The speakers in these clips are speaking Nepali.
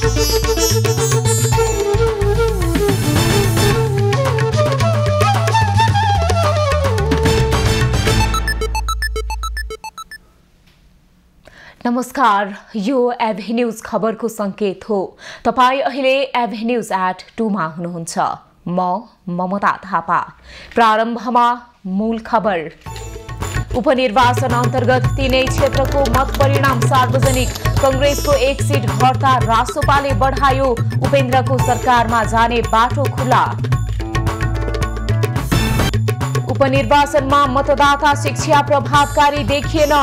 नमस्कार, यो एभेन्यूज खबरको संकेत हो। तपाई अहिले एभेन्यूज@2 मा हुनुहुन्छ। म ममता थापा। प्रारम्भमा मूल खबर। उपनिर्वाचन अन्तर्गत तीनै क्षेत्रको मत परिणाम सार्वजनिक। कांग्रेसको 1 सीट घट्दा रासोपाले बढायो। उपेन्द्रको सरकारमा जाने बाटो खुला। उपनिर्वाचनमा मतदाता शिक्षा प्रभावकारी देखिएन।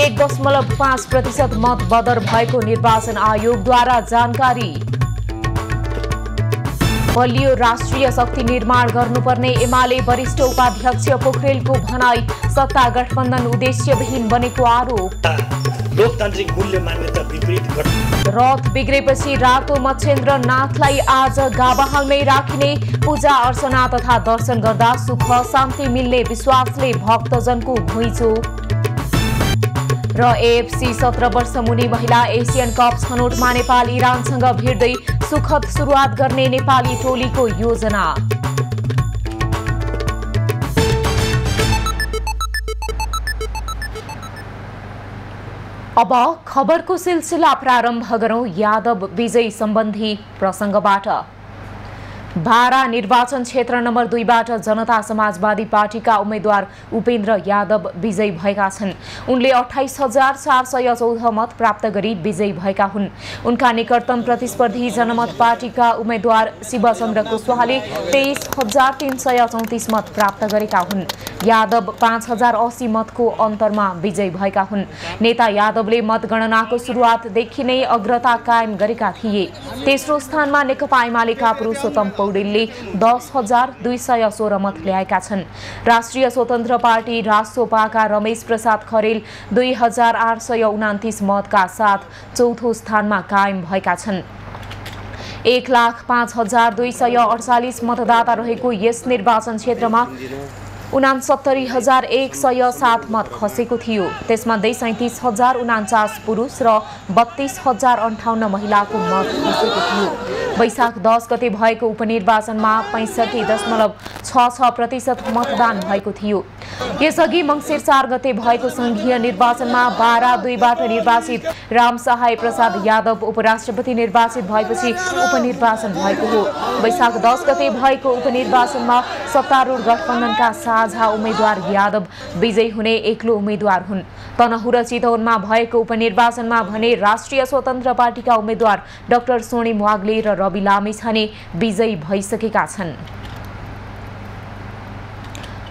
1.5% मत बदर भएको निर्वाचन आयोगद्वारा जानकारी। बलियो राष्ट्रिय शक्ति निर्माण गर्नुपर्ने एमाले वरिष्ठ उपाध्यक्ष पोखरेलको भनाई। सत्ता गठबन्धन उद्देश्यविहीन बनेको आरोप। लोकतान्त्रिक मूल्य मान्यता विपरीत रथ बिग्रेपछि रातो मच्छेन्द्र नाथलाई आज गावाहालमै राखिने। पूजा अर्चना तथा दर्शन गर्दा सुख शान्ति मिल्ने विश्वासले भक्तजनको घुइँचो। र एएफसी 17 वर्ष मुनि महिला एसियन कप छनौटमा नेपाल इरानसँग भिड्दै सुखद सुरुवात गर्ने नेपाली टोलीको योजना। अब खबरको सिलसिला प्रारम्भ गरौं यादव विजय सम्बन्धी प्रसंगबाट। बारा निर्वाचन क्षेत्र नम्बर 2 बाट जनता समाजवादी पार्टीका उम्मेद्वार उपेन्द्र यादव विजयी भएका छन्। उनले 28,414 मत प्राप्त गरी विजयी भएका हुन्। उनका निकटतम प्रतिस्पर्धी जनमत पार्टीका उम्मेद्वार शिवचन्द्र कुशवाहाले 23,334 मत प्राप्त गरेका हुन्। यादव 5,080 मतको अन्तरमा विजयी भएका हुन्। नेता यादवले मतगणनाको सुरुवातदेखि नै अग्रता कायम गरेका थिए। तेस्रो स्थानमा नेकपा एमालेका पुरुषोत्तम पौडेलले 10,216 मत ल्याएका छन्। राष्ट्रिय स्वतन्त्र पार्टी रासोपाका रमेश प्रसाद खरेल 2,829 मतका साथ चौथो स्थानमा कायम भएका छन्। 1,05,248 मतदाता रहेको यस निर्वाचन क्षेत्रमा 69,107 मत खसेको थियो। त्यसमध्ये 37,049 पुरुष र 32,058 महिलाको मत खसेको थियो। वैशाख 10 गते भएको उपनिर्वाचनमा 65.66% मतदान भएको थियो। यसअघि मङ्सिर 4 गते भएको संघीय निर्वाचनमा बारा 2 बाट निर्वाचित रामसहाय प्रसाद यादव उपराष्ट्रपति निर्वाचित भएपछि उपनिर्वाचन भएको हो। वैशाख 10 गते भएको उपनिर्वाचनमा सत्तारूढ गठबन्धनका साझा उम्मेद्वार यादव विजयी हुने एक्लो उम्मेद्वार हुन्। तनहुँ र चितवनमा भएको उपनिर्वाचनमा भने राष्ट्रिय स्वतन्त्र पार्टीका उम्मेद्वार डाक्टर स्वर्णिम वाग्ले र रवि लामिछाने विजयी भइसकेका छन्।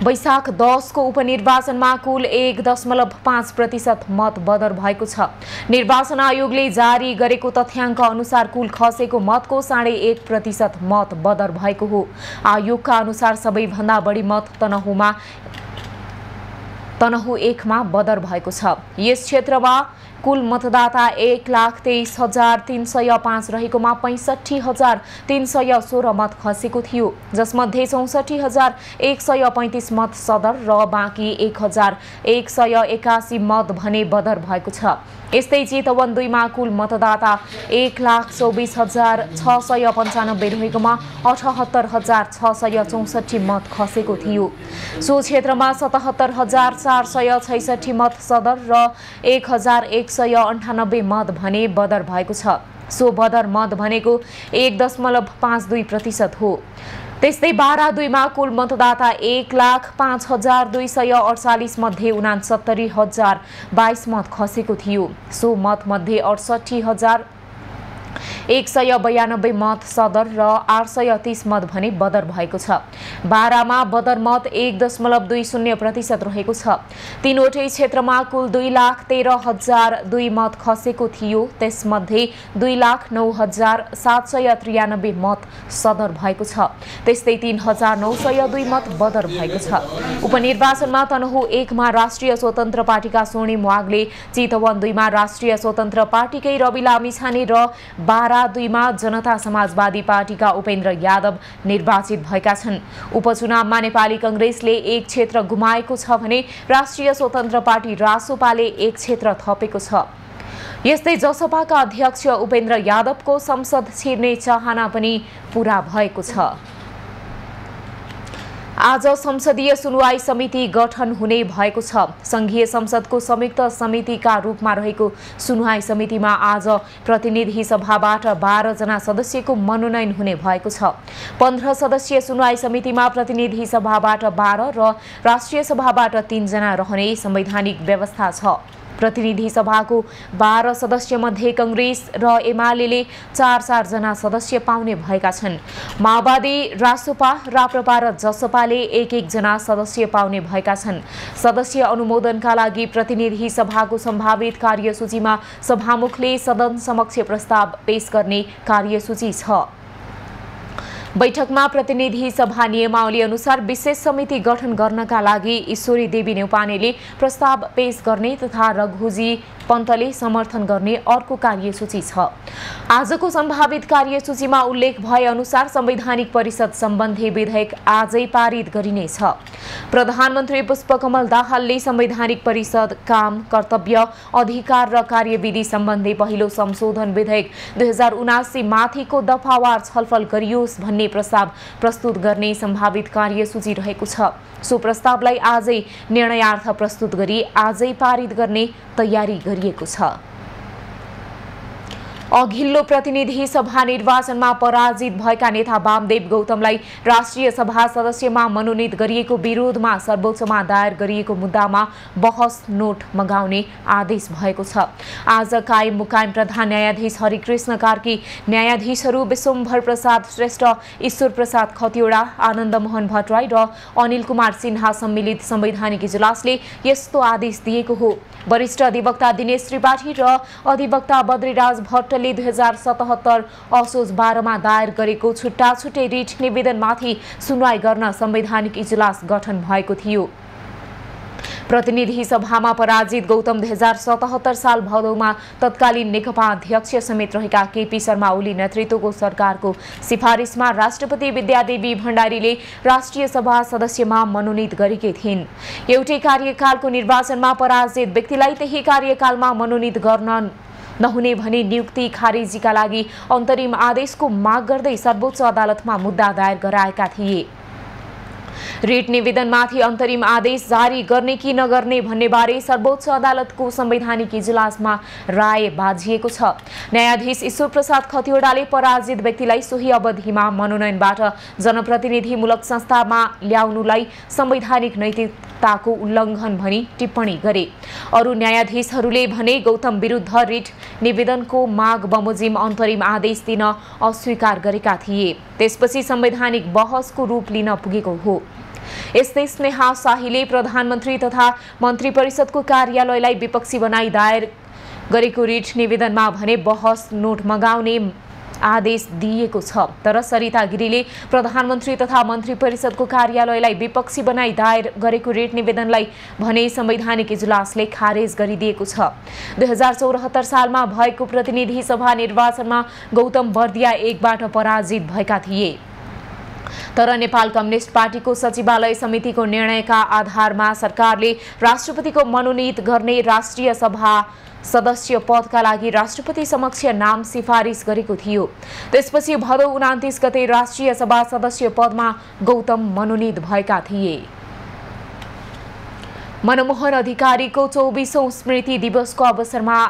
वैशाख 10 को उपनिर्वाचनमा कुल 1.5% मत बदर भएको छ। निर्वाचन आयोगले जारी गरेको तथ्याङ्क अनुसार कुल खसेको मतको 1.5% मत बदर भएको हो। आयोगका अनुसार सबैभन्दा बढी मत तनहुँ 1 मा बदर भएको छ। यस क्षेत्रमा कुल मतदाता 1,23,305 रहेकोमा 65,316 मत खसेको थियो, जसमध्ये 64,135 मत सदर र बाँकी 1,181 मत भने बदर भएको छ। यस्तै चितवन 2 मा कुल मतदाता 1,24,695 रहेकोमा 78,664 मत खसेको थियो। सो क्षेत्रमा 77,466 मत सदर र 1,198 मत भने बदर भएको छ। सो बदर मत भनेको 1.52% हो। त्यस्तै बारा 2 मा कुल मतदाता 1,05,248 मध्ये 69,022 मत खसेको थियो। सो मत मध्ये 68,192 मत सदर र 830 मत भने बदर भएको छ। बारामा बदर मत 1.20% रहेको छ। तीनवटै क्षेत्रमा कुल 2,13,002 मत खसेको थियो। त्यसमध्ये 2,09,793 मत सदर भएको छ। त्यस्तै 3,902 मत बदर भएको छ। उपनिर्वाचनमा तनहुँ 1 मा राष्ट्रिय स्वतन्त्र पार्टीका स्वर्णिम वाग्ले, चितवन 2 मा राष्ट्रिय स्वतन्त्र पार्टीकै रवि लामिछाने र बारा 2 मा जनता समाजवादी पार्टीका उपेन्द्र यादव निर्वाचित भएका छन्। उपचुनावमा नेपाली कांग्रेसले 1 क्षेत्र गुमाएको छ भने राष्ट्रिय स्वतन्त्र पार्टी रासोपाले 1 क्षेत्र थपेको छ। यस्तै जसपाका अध्यक्ष उपेन्द्र यादवको संसद छिर्ने चाहना पनि पूरा भएको छ। आज संसदीय सुनवाई समिति गठन हुने भएको छ। संघीय संसदको संयुक्त समितिका रूपमा रहेको सुनवाई समितिमा आज प्रतिनिधि सभाबाट 12 जना सदस्यको मनोनयन हुने भएको छ। 15 सदस्यीय सुनवाई समितिमा प्रतिनिधि सभाबाट 12 र राष्ट्रिय सभाबाट 3 जना रहने संवैधानिक व्यवस्था छ। प्रतिनिधि सभाको 12 सदस्य मध्ये कांग्रेस र एमाले 4-4 जना सदस्य पाउने भएका छन्। माओवादी, रासोपा, राप्रपा र जसपाले 1-1 जना सदस्य पाउने भएका छन्। सदस्य अनुमोदनका लागि प्रतिनिधि सभाको सम्भावित कार्यसूचीमा सभामुखले सदन समक्ष प्रस्ताव पेश गर्ने कार्यसूची छ। बैठकमा प्रतिनिधि सभा नियमावली अनुसार विशेष समिति गठन गर्नका लागि ईश्वरी देवी न्यौपानेले प्रस्ताव पेश गर्ने तथा रघुजी पन्तले समर्थन गर्ने अर्को कार्यसूची छ। आजको सम्भावित कार्यसूचीमा उल्लेख भए अनुसार संवैधानिक परिषद सम्बन्धी विधेयक आजै पारित गरिनेछ। प्रधानमन्त्री पुष्पकमल दाहालले संवैधानिक परिषद काम, कर्तव्य, अधिकार र कार्यविधि सम्बन्धी पहिलो संशोधन विधेयक 2079 माथिको दफावार छलफल गरियोस् भन्ने प्रस्ताव प्रस्तुत गर्ने सम्भावित कार्यसूची रहेको छ। सो प्रस्तावलाई आजै निर्णयार्थ प्रस्तुत गरी आजै पारित गर्ने तयारी गरिएको छ। अघिल्लो प्रतिनिधि सभा निर्वाचनमा पराजित भएका नेता वामदेव गौतमलाई राष्ट्रिय सभा सदस्यमा मनोनित गरिएको विरोधमा सर्वोच्चमा दायर गरिएको मुद्दामा बहस नोट मगाउने आदेश भएको छ। आज कायम मुकायम प्रधान न्यायाधीश हरिकृष्ण कार्की, न्यायाधीशहरू विश्वम्भर प्रसाद श्रेष्ठ, ईश्वर प्रसाद खतिवडा, आनन्द मोहन भट्टराई र अनिल कुमार सिन्हा सम्मिलित संवैधानिक इजलासले यस्तो आदेश दिएको हो। वरिष्ठ अधिवक्ता दिनेश त्रिपाठी र अधिवक्ता बद्रीराज भट्टले 2077 असोज 12 मा दायर गरेको छुट्टा छुट्टै रिट निवेदनमाथि सुनवाई गर्न संवैधानिक इजलास गठन भएको थियो। प्रतिनिधि सभामा पराजित गौतम 2077 साल भदौमा तत्कालीन नेकपा अध्यक्ष समेत रहेका केपी शर्मा ओली नेतृत्वको सरकारको सिफारिसमा राष्ट्रपति विद्यादेवी भण्डारीले राष्ट्रिय सभा सदस्यमा मनोनित गरेकी थिइन्। एउटै कार्यकालको निर्वाचनमा पराजित व्यक्तिलाई त्यही कार्यकालमा मनोनित गर्न नहुने भनी नियुक्ति खारेजीका लागि अन्तरिम आदेशको माग गर्दै सर्वोच्च अदालतमा मुद्दा दायर गराएका थिए। रिट निवेदनमाथि अन्तरिम आदेश जारी गर्ने कि नगर्ने भन्नेबारे सर्वोच्च अदालतको संवैधानिक इजलासमा राय बाझिएको छ। न्यायाधीश ईश्वर प्रसाद खतिवडाले पराजित व्यक्तिलाई सोही अवधिमा मनोनयनबाट जनप्रतिनिधिमूलक संस्थामा ल्याउनुलाई संवैधानिक नैतिकताको उल्लङ्घन भनी टिप्पणी गरे। अरू न्यायाधीशहरूले भने गौतम विरुद्ध रिट निवेदनको माग बमोजिम अन्तरिम आदेश दिन अस्वीकार गरेका थिए। त्यसपछि संवैधानिक बहसको रूप लिन पुगेको हो। यस्तै स्नेहा शाहीले प्रधानमन्त्री तथा मन्त्री परिषदको कार्यालयलाई विपक्षी बनाई दायर गरेको रिट निवेदनमा भने बहस नोट मगाउने आदेश दिएको छ। तर सरिता गिरीले प्रधानमन्त्री तथा मन्त्री परिषदको कार्यालयलाई विपक्षी बनाई दायर गरेको रिट निवेदनलाई भने संवैधानिक इजलासले खारेज गरिदिएको छ। 2074 सालमा भएको प्रतिनिधि सभा निर्वाचनमा गौतम बर्दिया 1बाट पराजित भएका थिए। तर नेपाल कम्युनिस्ट पार्टीको सचिवालय समितिको निर्णयका आधारमा सरकारले राष्ट्रपतिको मनोनित गर्ने राष्ट्रिय सभा सदस्य पदका लागि राष्ट्रपति समक्ष नाम सिफारिस गरेको थियो। त्यसपछि भदौ 29 गते राष्ट्रिय सभा सदस्य पदमा गौतम मनोनित भएका थिए। मनमोहन अधिकारीको 24औं स्मृति दिवसको अवसरमा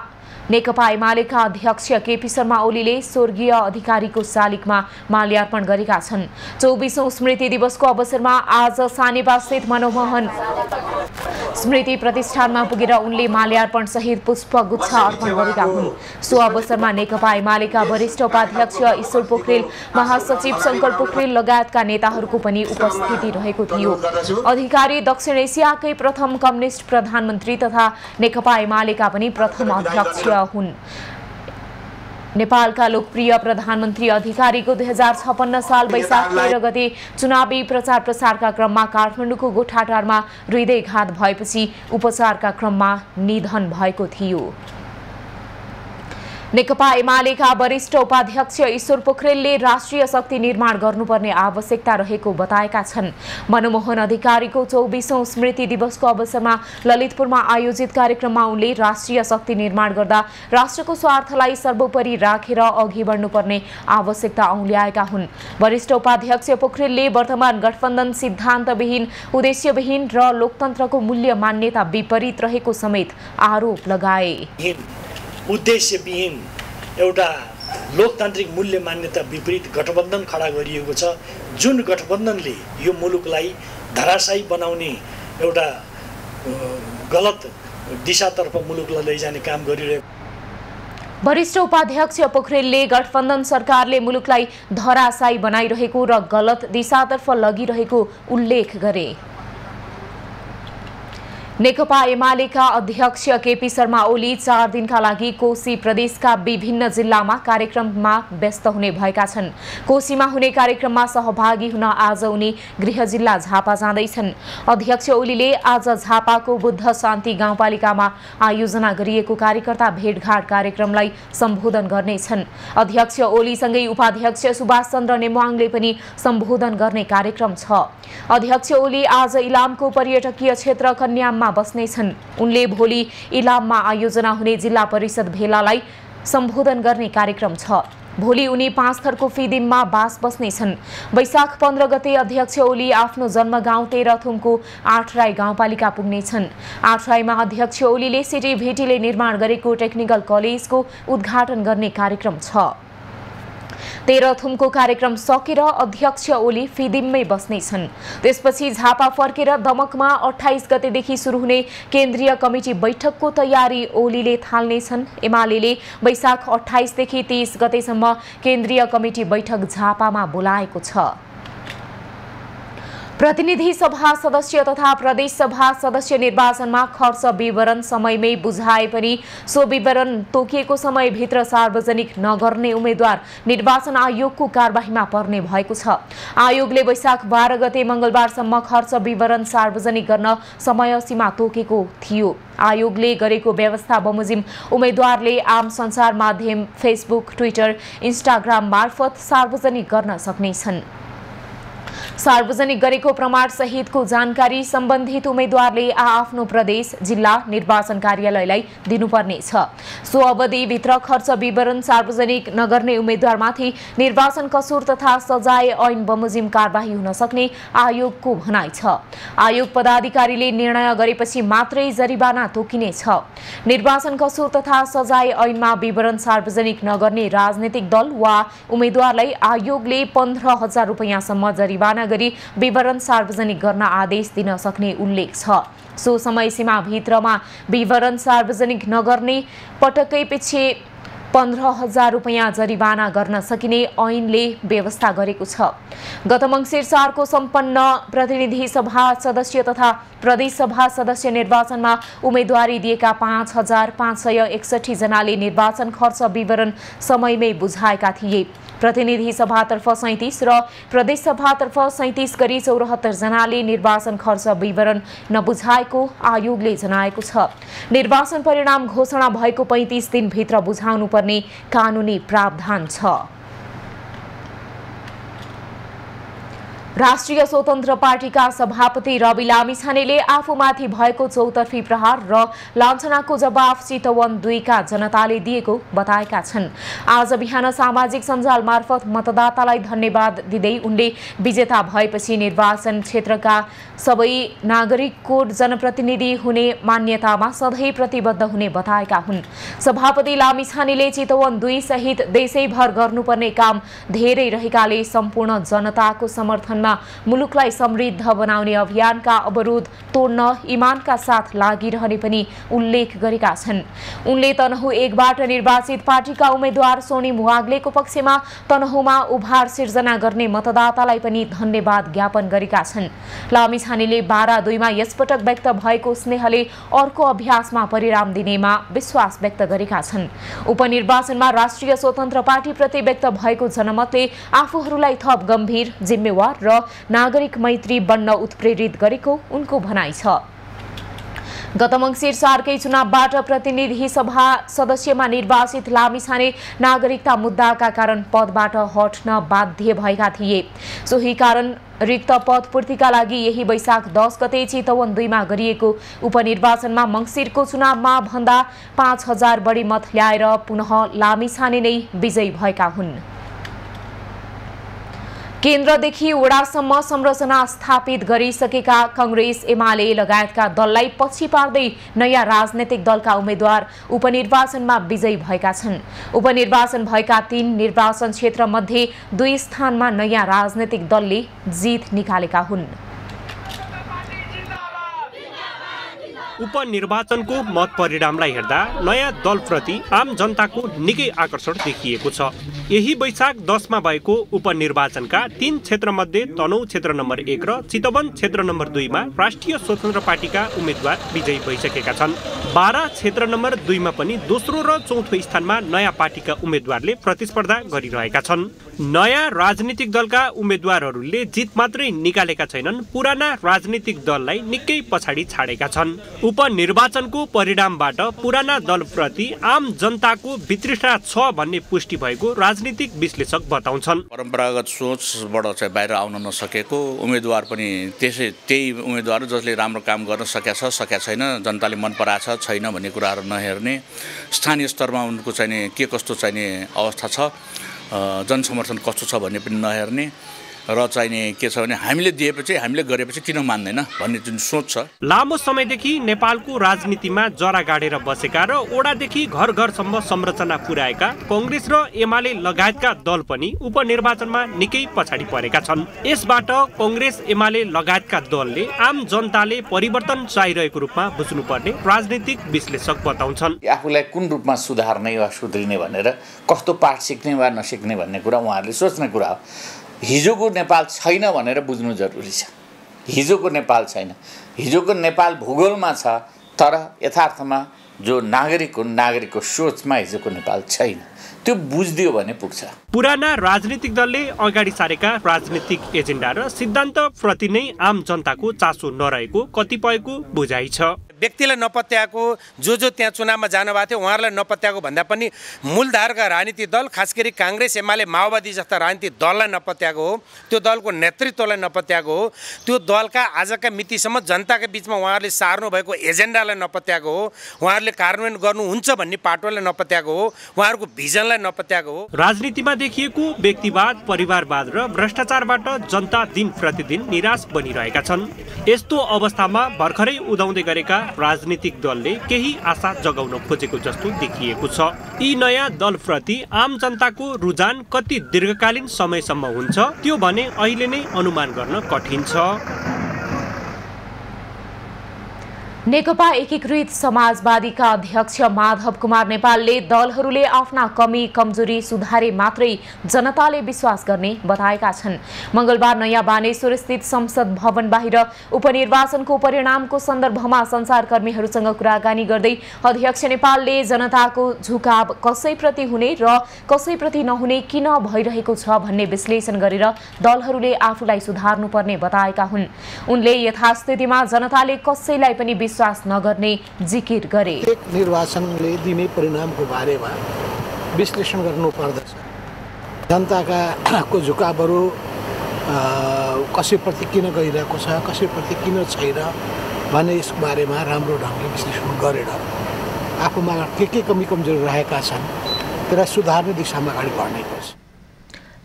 नेकपा एमालेका अध्यक्ष केपी शर्मा ओलीले स्वर्गीय अधिकारीको शालिगमा माल्यार्पण गरेका छन्। 24औं स्मृति दिवसको अवसरमा आज सानेपास्थित मनमोहन स्मृति प्रतिष्ठानमा पुगेर उनले माल्यार्पण सहित पुष्पगुच्छ अर्पण गरेका हुन्। सो अवसरमा नेकपा एमालेका वरिष्ठ उपाध्यक्ष ईश्वर पोखरेल, महासचिव शङ्कर पोखरेल लगायतका नेताहरूको पनि उपस्थिति रहेको थियो। अधिकारी दक्षिण एसियाकै प्रथम कम्युनिस्ट प्रधानमन्त्री तथा नेकपा एमालेका पनि प्रथम अध्यक्ष हुन्। नेपालका लोकप्रिय प्रधानमन्त्री अधिकारीको 2056 साल वैशाख 13 गते चुनावी प्रचार प्रसारका क्रममा काठमाडौँको गोठाटारमा हृदयघात भएपछि उपचारका क्रममा निधन भएको थियो। नेकपा एमालेका वरिष्ठ उपाध्यक्ष ईश्वर पोखरेलले राष्ट्रिय शक्ति निर्माण गर्नुपर्ने आवश्यकता रहेको बताएका छन्। मनमोहन अधिकारीको 24औं स्मृति दिवसको अवसरमा ललितपुरमा आयोजित कार्यक्रममा उनले राष्ट्रिय शक्ति निर्माण गर्दा राष्ट्रको स्वार्थलाई सर्वोपरि राखेर अघि बढ्नुपर्ने आवश्यकता औल्याएका हुन्। वरिष्ठ उपाध्यक्ष पोखरेलले वर्तमान गठबन्धन सिद्धान्तविहीन, उद्देश्यविहीन र लोकतन्त्रको मूल्य मान्यता विपरीत रहेको समेत आरोप लगाए। उद्देश्यविहीन एउटा लोकतान्त्रिक मूल्य मान्यता विपरीत गठबन्धन खडा गरिएको छ, जुन गठबन्धनले यो मुलुकलाई धराशायी बनाउने एउटा गलत दिशातर्फ मुलुकलाई लैजाने काम गरिरहेको। वरिष्ठ उपाध्यक्ष पोखरेलले गठबन्धन सरकारले मुलुकलाई धराशायी बनाइरहेको र गलत दिशातर्फ लगिरहेको उल्लेख गरे। नेकपा एमालेका अध्यक्ष केपी शर्मा ओली 4 दिनका लागि कोशी प्रदेशका विभिन्न जिल्लामा कार्यक्रममा व्यस्त हुने भएका छन्। कोशीमा हुने कार्यक्रममा सहभागी हुन आज उनी गृह जिल्ला झापा जाँदैछन्। अध्यक्ष ओलीले आज झापाको बुद्ध शान्ति गाउँपालिकामा आयोजना गरिएको कार्यकर्ता भेटघाट कार्यक्रमलाई सम्बोधन गर्नेछन्। अध्यक्ष ओलीसँगै उपाध्यक्ष सुभाष चन्द्र नेमुवाङले पनि सम्बोधन गर्ने कार्यक्रम छ। अध्यक्ष ओली आज इलामको पर्यटकीय क्षेत्र कन्याममा बस्नेछन्। उनले भोलि इलाममा आयोजना हुने जिल्ला परिषद भेलालाई सम्बोधन गर्ने कार्यक्रम छ। भोलि उनी 5 थरको फिदिममा बास बस्नेछन्। वैशाख 15 गते अध्यक्ष ओली आफ्नो जन्मगाउँ तेह्रथुमको 8 राई गाउँपालिका पुग्नेछन्। 8 राईमा अध्यक्ष ओलीले सिटी भेटीले निर्माण गरेको टेक्निकल कलेजको उद्घाटन गर्ने कार्यक्रम छ। तेह्रथुमको कार्यक्रम सकेर अध्यक्ष ओली फिदिममै बस्नेछन्। त्यसपछि झापा फर्केर दमकमा 28 गतेदेखि सुरु हुने केन्द्रीय कमिटी बैठकको तयारी ओलीले थाल्नेछन्। एमालेले वैशाख 28 देखि 30 गतेसम्म केन्द्रीय कमिटी बैठक झापामा बोलाएको छ। प्रतिनिधि सभा सदस्य तथा प्रदेश सभा सदस्य निर्वाचनमा खर्च विवरण समयमै बुझाए पनि सो विवरण तोकिएको समयभित्र सार्वजनिक नगर्ने उम्मेद्वार निर्वाचन आयोगको कारबाहीमा पर्ने भएको छ। आयोगले वैशाख 12 गते मंगलबारसम्म खर्च विवरण सार्वजनिक गर्न समय सीमा तोकेको थियो। आयोगले गरेको व्यवस्था बमोजिम उम्मेद्वारले आम सञ्चार माध्यम फेसबुक, ट्विटर, इन्स्टाग्राम मार्फत सार्वजनिक गर्न सक्नेछन्। सार्वजनिक गरेको प्रमाण सहितको जानकारी सम्बन्धित उम्मेद्वारले आफ्नो प्रदेश, जिल्ला निर्वाचन कार्यालयलाई दिनुपर्ने छ। सो अवधिभित्र खर्च विवरण सार्वजनिक नगर्ने उम्मेद्वारमाथि निर्वाचन कसुर तथा सजाय ऐन बमोजिम कारबाही हुन सक्ने आयोगको भनाइ छ। आयोग पदाधिकारीले निर्णय गरेपछि मात्रै जरिवाना तोकिनेछ। निर्वाचन कसुर तथा सजाय ऐनमा विवरण सार्वजनिक नगर्ने राजनीतिक दल वा उम्मेद्वारलाई आयोगले 15,000 रुपैयाँसम्म जरिवाना गरी विवरण सार्वजनिक गर्न आदेश दिन सक्ने उल्लेख छ। सो समय सीमा भित्रमा विवरण सार्वजनिक नगर्ने पटक्कै पछि 15,000 रुपैयाँ जरिवाना गर्न सकिने ऐनले व्यवस्था गरेको छ। गत मङ्सिर 4 को सम्पन्न प्रतिनिधि सभा सदस्य तथा प्रदेश सभा सदस्य निर्वाचनमा उम्मेदवारी दिएका 5,561 जनाले निर्वाचन खर्च विवरण समयमै बुझाएका थिए। प्रतिनिधि सभातर्फ 37 र प्रदेश सभातर्फ 37 गरी 74 जनाले निर्वाचन खर्च विवरण नबुझाएको आयोगले जनाएको छ। निर्वाचन परिणाम घोषणा भएको 35 दिनभित्र बुझाउनुपर्ने कानुनी प्रावधान छ। राष्ट्रिय स्वतन्त्र पार्टीका सभापति रवि लामिछानेले आफूमाथि भएको चौतर्फी प्रहार र लाञ्छनाको जवाफ चितवन 2 का जनताले दिएको बताएका छन्। आज बिहान सामाजिक सञ्जाल मार्फत मतदातालाई धन्यवाद दिँदै उनले विजेता भएपछि निर्वाचन क्षेत्रका सबै नागरिकको जनप्रतिनिधि हुने मान्यतामा सधैँ प्रतिबद्ध हुने बताएका हुन्। सभापति लामिछानेले चितवन 2 सहित देशैभर गर्नुपर्ने काम धेरै रहेकाले सम्पूर्ण जनताको समर्थनमा मुलुकलाई समृद्ध बनाउने अभियानका अवरोध तोड्न इमानका साथ लागिरहने पनि उल्लेख गरेका छन्। उनले तनहु 1 बाट निर्वाचित पार्टीका उम्मेद्वार सोनिम वाग्लेको पक्षमा तनहुमा उभार सिर्जना गर्ने मतदातालाई पनि धन्यवाद ज्ञापन गरेका छन्। लामिछानेले 12/2 मा यसपटक व्यक्त भएको स्नेहले अर्को अभ्यासमा परिणाम दिनेमा विश्वास व्यक्त गरेका छन्। उपनिर्वाचनमा राष्ट्रिय स्वतन्त्र पार्टीप्रति व्यक्त भएको जनमतले आफूहरूलाई थप गम्भीर, जिम्मेवार र नागरिक मैत्री बन्न उत्प्रेरित गरेको उनको भनाइ छ। गत मङ्सिर 4कै चुनावबाट प्रतिनिधि सभा सदस्यमा निर्वाचित लामिछाने नागरिकता मुद्दाका कारण पदबाट हट्न बाध्य भएका थिए। सोही कारण रिक्त पद पूर्तिका लागि यही वैशाख 10 गते चितवन 2 मा गरिएको उपनिर्वाचनमा मङ्सिरको चुनावमा भन्दा 5000 बढी मत ल्याएर पुनः लामिछाने नै विजयी भएका हुन्। केन्द्रदेखि वडासम्म संरचना स्थापित गरिसकेका कांग्रेस एमाले लगायतका दललाई पछि पार्दै नयाँ राजनैतिक दलका उम्मेद्वार उपनिर्वाचनमा विजयी भएका छन्। उपनिर्वाचन भएका 3 निर्वाचन क्षेत्रमध्ये 2 स्थानमा नयाँ राजनैतिक दलले जित निकालेका हुन्। उपनिर्वाचनको मत परिणामलाई हेर्दा नयाँ दलप्रति आम जनताको निकै आकर्षण देखिएको छ। यही वैशाख 10 मा भएको उपनिर्वाचनका 3 क्षेत्रमध्ये तनहुँ क्षेत्र नम्बर 1 र चितवन क्षेत्र नम्बर 2 मा राष्ट्रिय स्वतन्त्र पार्टीका उम्मेद्वार विजयी भइसकेका छन्। 12 क्षेत्र नम्बर 2 मा पनि दोस्रो र चौथो स्थानमा नयाँ पार्टीका उम्मेद्वारले प्रतिस्पर्धा गरिरहेका छन्। नयाँ राजनीतिक दलका उम्मेद्वारहरूले जित मात्रै निकालेका छैनन्, पुराना राजनीतिक दललाई निकै पछाडि छाडेका छन्। उपनिर्वाचनको परिणामबाट पुराना दलप्रति आम जनताको वितृष्णा छ भन्ने पुष्टि भएको राजनीतिक विश्लेषक बताउँछन्। परम्परागत सोचबाट चाहिँ बाहिर आउन नसकेको उम्मेदवार पनि त्यही उम्मेदवार जसले राम्रो काम गर्न सकेको छ सकेको छैन, जनताले मन पराएको छ छैन भन्ने कुराहरू नहेर्ने, स्थानीय स्तरमा उनको चाहिँ के कस्तो चाहिँ अवस्था छ, जनसमर्थन कस्तो छ भन्ने पनि नहेर्ने र चाहिँ के छ भने हामीले दिएपछि हामीले गरेपछि किन मान्दैन भन्ने जुन सोच छ। लामो समयदेखि नेपालको राजनीतिमा जरा गाडेर बसेका र ओडादेखि घर घरसम्म संरचना पुर्याएका कांग्रेस र एमाले लगायतका दल पनि उपनिर्वाचनमा निकै पछाडि परेका छन्। यसबाट कांग्रेस एमाले लगायतका दलले आम जनताले परिवर्तन चाहिरहेको रूपमा बुझ्नुपर्ने राजनीतिक विश्लेषक बताउँछन्। आफूलाई कुन रूपमा सुधार्ने वा सुध्रिने भनेर कस्तो पाठ सिक्ने वा नसिक्ने भन्ने कुरा उहाँहरूले सोच्ने कुरा हो। हिजोको नेपाल छैन भनेर बुझ्नु जरुरी छ। हिजोको नेपाल छैन, हिजोको नेपाल भूगोलमा छ, तर यथार्थमा जो नागरिकको सोचमा हिजोको नेपाल छैन। त्यो बुझ्दियो भने पुग्छ। पुराना राजनीतिक दलले अगाडि सारेका राजनीतिक एजेन्डा र सिद्धान्त प्रति नै आम जनताको चासो नरहेको कतिपयको बुझाइ छ। व्यक्तिलाई नपत्याएको जो त्यहाँ चुनावमा जानुभएको थियो उहाँहरूलाई नपत्याएको भन्दा पनि मूलधारका राजनीतिक दल, खास गरी कांग्रेस एमाले माओवादी जस्ता राजनीतिक दललाई नपत्याएको हो, त्यो दलको नेतृत्वलाई नपत्याएको हो, त्यो दलका आजका मितिसम्म जनताका बीचमा उहाँहरूले सार्नु भएको एजेन्डालाई नपत्याएको हो, उहाँहरूले कार्यान्वयन गर्नुहुन्छ भन्ने पाटोलाई नपत्याएको हो, उहाँहरूको भिजनलाई नपत्याएको हो। राजनीतिमा देखिएको व्यक्तिवाद, परिवारवाद र भ्रष्टाचारबाट जनता दिन प्रतिदिन निराश बनिरहेका छन्। यस्तो अवस्थामा भर्खरै उदाउँदै गरेका राजनीतिक दलले केही आशा जगाउन खोजेको जस्तो देखिएको छ। यी नयाँ दलप्रति आम जनताको रुझान कति दीर्घकालीन समयसम्म हुन्छ त्यो भने अहिले नै अनुमान गर्न कठिन छ। नेकपा एकीकृत समाजवादीका अध्यक्ष माधव कुमार नेपालले दलहरूले आफ्ना कमी कमजोरी सुधारे मात्रै जनताले विश्वास गर्ने बताएका छन्। मंगलबार नयाँ बानेश्वर स्थित संसद भवन बाहिर उपनिर्वाचनको परिणामको सन्दर्भमा सञ्चारकर्मीहरूसँग कुराकानी गर्दै अध्यक्ष नेपालले जनताको झुकाव कसैप्रति हुने र कसैप्रति नहुने किन भइरहेको छ भन्ने विश्लेषण गरेर दलहरूले आफूलाई सुधार्नुपर्ने बताएका हुन्। उनले यथास्थितिमा जनताले कसैलाई पनि विश्वास नगर्ने जिकिर गरे। निर्वाचनले दिने परिणामको बारेमा विश्लेषण गर्नुपर्दछ। जनताका झुकावहरू कसैप्रति किन गइरहेको छ, कसैप्रति किन छैन भन्ने यस बारेमा राम्रो ढङ्गले विश्लेषण गरेर आफूमा के कमी कमजोरी रहेका छन् त्यसलाई सुधार्ने दिशामा अगाडि बढ्नुपर्छ।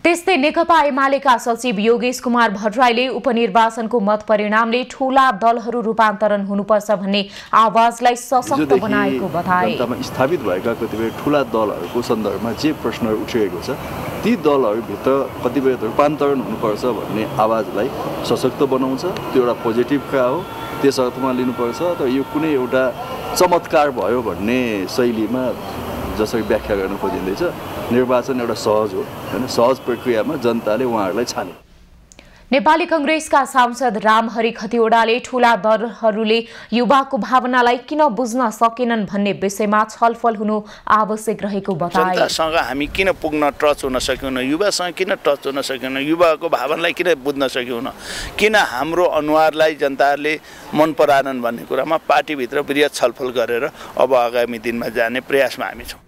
त्यस्तै नेकपा एमालेका सचिव योगेश कुमार भट्टराईले उपनिर्वाचनको मत परिणामले ठूला दलहरू रूपान्तरण हुनुपर्छ भन्ने आवाजलाई सशक्त बनाएको बताए। जनतामा स्थापित भएका कतिपय ठूला दलहरूको सन्दर्भमा जे प्रश्नहरू उठिरहेको छ ती दलहरूभित्र कतिपय रूपान्तरण हुनुपर्छ भन्ने आवाजलाई सशक्त बनाउँछ। त्यो एउटा पोजिटिभ कुरा हो, त्यस अर्थमा लिनुपर्छ। तर यो कुनै एउटा चमत्कार भयो भन्ने शैलीमा जसरी व्याख्या गर्न खोजिँदैछ, निर्वाचन एउटा सहज हो हैन, सहज प्रक्रियामा जनताले उहाँहरूलाई छाने। नेपाली कांग्रेसका सांसद रामहरि खतिवड़ाले ठूला दलहरूले युवाको भावनालाई किन बुझ्न सकेनन् भन्ने विषयमा छलफल हुनु आवश्यक रहेको बताए। जनतासँग हामी किन पुग्न टच हुन सकेनौँ, युवासँग किन टच हुन सकेनौँ, युवाको भावनालाई किन बुझ्न सकेनौँ, किन हाम्रो अनुहारलाई जनताहरूले मन पराएनन् भन्ने कुरामा पार्टीभित्र वृहत छलफल गरेर अब आगामी दिनमा जाने प्रयासमा हामी छौँ।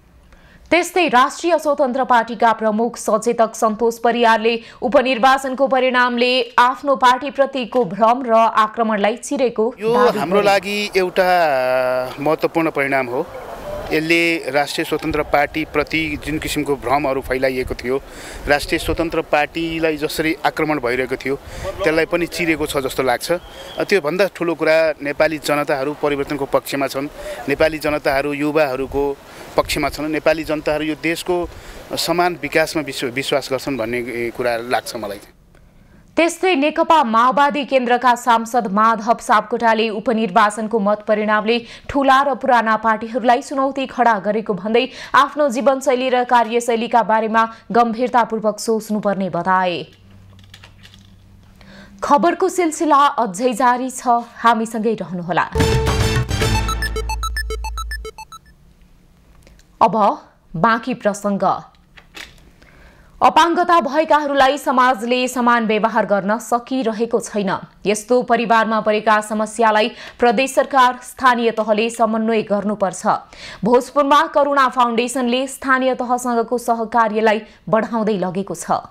त्यस्तै राष्ट्रिय स्वतन्त्र पार्टीका प्रमुख सचेतक सन्तोष परियारले उपनिर्वाचनको परिणामले आफ्नो पार्टीप्रतिको भ्रम र आक्रमणलाई चिरेको यो हाम्रो लागि एउटा महत्त्वपूर्ण परिणाम हो। यसले राष्ट्रिय स्वतन्त्र पार्टीप्रति जुन किसिमको भ्रमहरू फैलाइएको थियो, राष्ट्रिय स्वतन्त्र पार्टीलाई जसरी आक्रमण भइरहेको थियो त्यसलाई पनि चिरेको छ जस्तो लाग्छ। त्योभन्दा ठुलो कुरा नेपाली जनताहरू परिवर्तनको पक्षमा छन्, नेपाली जनताहरू युवाहरूको पक्षमा छन्, नेपाली जनताहरू यो देशको समान विकासमा विश्वास गर्छन् भन्ने कुरा लाग्छ मलाई। त्यस्तै नेकपा माओवादी केन्द्रका सांसद माधव सापकोटाले उपनिर्वाचनको मत परिणामले ठूला र पुराना पार्टीहरूलाई चुनौती खडा गरेको भन्दै आफ्नो जीवनशैली र कार्यशैलीका बारेमा गम्भीरतापूर्वक सोच्नुपर्ने बताए। खबरको सिलसिला अझै जारी छ, हामीसँगै रहनुहोला। अब बाँकी प्रसङ्ग। अपाङ्गता भएकाहरूलाई समाजले समान व्यवहार गर्न सकिरहेको छैन। यस्तो परिवारमा परेका समस्यालाई प्रदेश सरकार स्थानीय तहले समन्वय गर्नुपर्छ। भोजपुरमा करुणा फाउन्डेसनले स्थानीय तहसँगको सहकार्यलाई बढाउँदै लगेको छ।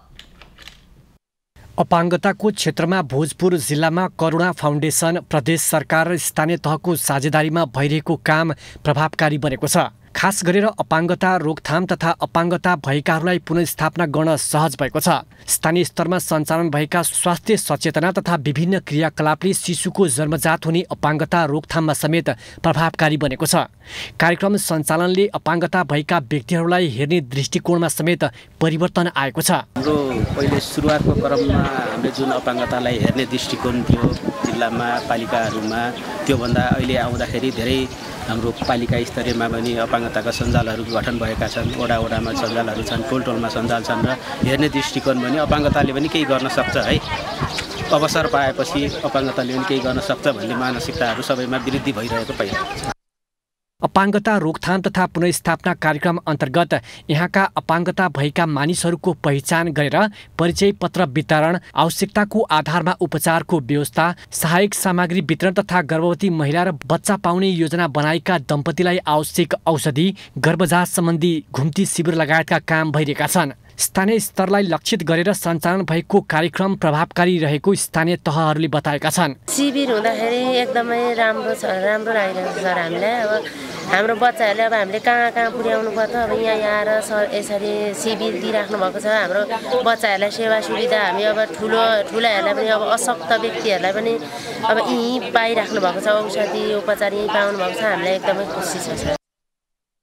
अपाङ्गताको क्षेत्रमा भोजपुर जिल्लामा करुणा फाउन्डेसन प्रदेश सरकार र स्थानीय तहको साझेदारीमा भइरहेको काम प्रभावकारी बनेको छ। खास गरेर अपाङ्गता रोकथाम तथा अपाङ्गता भएकाहरूलाई पुनर्स्थापना गर्न सहज भएको छ। स्थानीय स्तरमा सञ्चालन भएका स्वास्थ्य सचेतना तथा विभिन्न क्रियाकलापले शिशुको जन्मजात हुने अपाङ्गता रोकथाममा समेत प्रभावकारी बनेको छ। कार्यक्रम सञ्चालनले अपाङ्गता भएका व्यक्तिहरूलाई हेर्ने दृष्टिकोणमा समेत परिवर्तन आएको छ। हाम्रो पहिले सुरुवातको क्रममा हामीले जुन अपाङ्गतालाई हेर्ने दृष्टिकोण थियो जिल्लामा पालिकाहरूमा, त्योभन्दा अहिले आउँदाखेरि धेरै हाम्रो पालिका स्तरीयमा पनि अपाङ्गताका सञ्जालहरू गठन भएका छन्। वडा वडामा सञ्जालहरू छन्, टोल टोलमा सञ्जाल छन् र हेर्ने दृष्टिकोण पनि अपाङ्गताले पनि केही गर्न सक्छ है, अवसर पाएपछि अपाङ्गताले पनि केही गर्न सक्छ भन्ने मानसिकताहरू सबैमा वृद्धि भइरहेको पाइरहेको छ। अपाङ्गता रोकथाम तथा पुनर्स्थापना कार्यक्रम अन्तर्गत यहाँका अपाङ्गता भएका मानिसहरूको पहिचान गरेर परिचय पत्र वितरण, आवश्यकताको आधारमा उपचारको व्यवस्था, सहायक सामग्री वितरण तथा गर्भवती महिला र बच्चा पाउने योजना बनाएका दम्पतिलाई आवश्यक औषधि, गर्भजात सम्बन्धी घुम्ती शिविर लगायतका काम भइरहेका छन्। स्थानीय स्तरलाई लक्षित गरेर सञ्चालन भएको कार्यक्रम प्रभावकारी रहेको स्थानीय तहहरूले बताएका छन्। शिविर हुँदाखेरि एकदमै राम्रो लागिरहेको छ सर। हामीलाई अब हाम्रो बच्चाहरूले अब हामीले कहाँ कहाँ पुर्याउनु पर्छ, अब यहाँ आएर सर यसरी शिविर दिइराख्नु भएको छ। हाम्रो बच्चाहरूलाई सेवा सुविधा हामी अब ठुलाहरूलाई पनि अब अशक्त व्यक्तिहरूलाई पनि अब यहीँ पाइराख्नु भएको छ, औषधि उपचार यहीँ पाउनु भएको छ। हामीलाई एकदमै खुसी छ सर।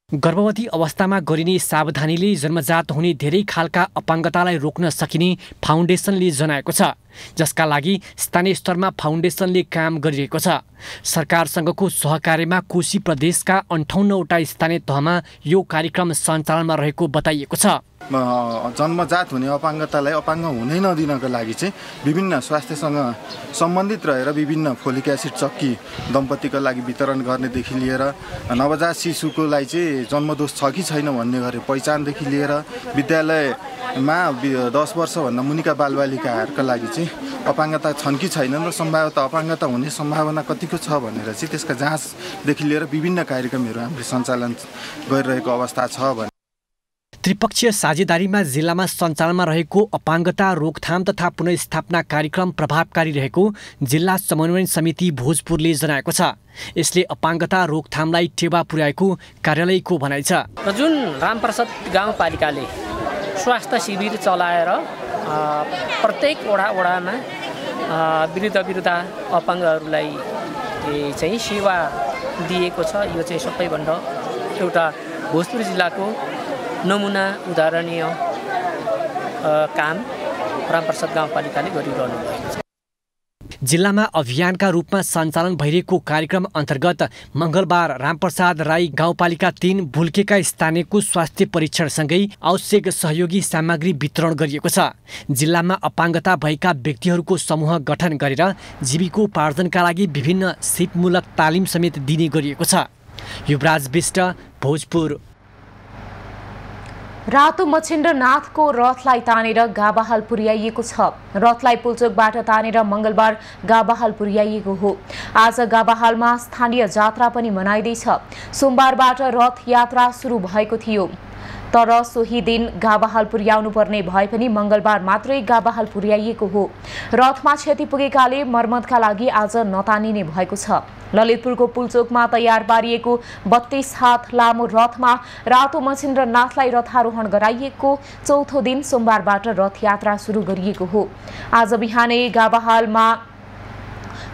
गर्भवती अवस्थामा गरिने सावधानीले जन्मजात हुने धेरै खालका अपाङ्गतालाई रोक्न सकिने फाउन्डेसनले जनाएको छ, जसका लागि स्थानीय स्तरमा फाउन्डेसनले काम गरिरहेको छ। सरकारसँगको सहकार्यमा कोशी प्रदेशका 58वटा स्थानीय तहमा यो कार्यक्रम सञ्चालनमा रहेको बताइएको छ। जन्मजात हुने अपाङ्गतालाई अपाङ्ग हुनै नदिनको लागि चाहिँ विभिन्न स्वास्थ्यसँग सम्बन्धित रहेर विभिन्न फोलिक एसिड चक्की दम्पतिको लागि वितरण गर्नेदेखि लिएर नवजात शिशुको लागि चाहिँ जन्मदोष छ कि छैन भन्ने गरी पहिचानदेखि लिएर विद्यालयमा 10 वर्षभन्दा मुनिका बालबालिकाहरूका लागि चाहिँ अपाङ्गता छन् कि छैनन् र सम्भावतः अपाङ्गता हुने सम्भावना कतिको छ भनेर चाहिँ त्यसका जाँचदेखि लिएर विभिन्न कार्यक्रमहरू हामीले सञ्चालन गरिरहेको अवस्था छ भने त्रिपक्षीय साझेदारीमा जिल्लामा सञ्चालनमा रहेको अपाङ्गता रोकथाम तथा पुनर्स्थापना कार्यक्रम प्रभावकारी रहेको जिल्ला समन्वय समिति भोजपुरले जनाएको छ। यसले अपाङ्गता रोकथामलाई टेवा पुर्याएको कार्यालयको भनाइ छ। र जुन रामप्रसाद गाउँपालिकाले स्वास्थ्य शिविर चलाएर प्रत्येक वडामा वृद्ध अपाङ्गहरूलाई चाहिँ सेवा दिएको छ, यो चाहिँ सबैभन्दा एउटा भोजपुर जिल्लाको नमुना उदाहरणीय काम रामप्रसाद गाउँपालिकाले गरिरहनु भएको छ। जिल्लामा अभियानका रूपमा सञ्चालन भइरहेको कार्यक्रम अन्तर्गत मङ्गलबार रामप्रसाद राई गाउँपालिका 3 भुल्केका स्थानीयको स्वास्थ्य परीक्षणसँगै आवश्यक सहयोगी सामग्री वितरण गरिएको छ। जिल्लामा अपाङ्गता भएका व्यक्तिहरूको समूह गठन गरेर जीविकोपार्जनका लागि विभिन्न सिपमूलक तालिम समेत दिने गरिएको छ। युवराज विष्ट, भोजपुर। रातो मच्छिन्द्रनाथको रथलाई तानेर गाबाहाल पुर्याइएको छ। रथलाई पुल्चोकबाट तानेर मङ्गलबार गाबाहाल पुर्याइएको हो। आज गाबाहालमा स्थानीय जात्रा पनि मनाइँदैछ। सोमबारबाट रथ यात्रा सुरु भएको थियो, तर सोही दिन गाबाहाल पुर्याउनु पर्ने भए पनि मङ्गलबार मात्रै गाबाहाल पुर्याइएको हो। रथमा क्षति पुगेकाले मर्मतका लागि आज नतानिने भएको छ। ललितपुरको पुल्चोकमा तयार पारिएको 32 हात लामो रथमा रातो मच्छिन्द्रनाथलाई रथारोहण गराइएको चौथो दिन सोमबारबाट रथ यात्रा सुरु गरिएको हो। आज बिहानै गाबाहालमा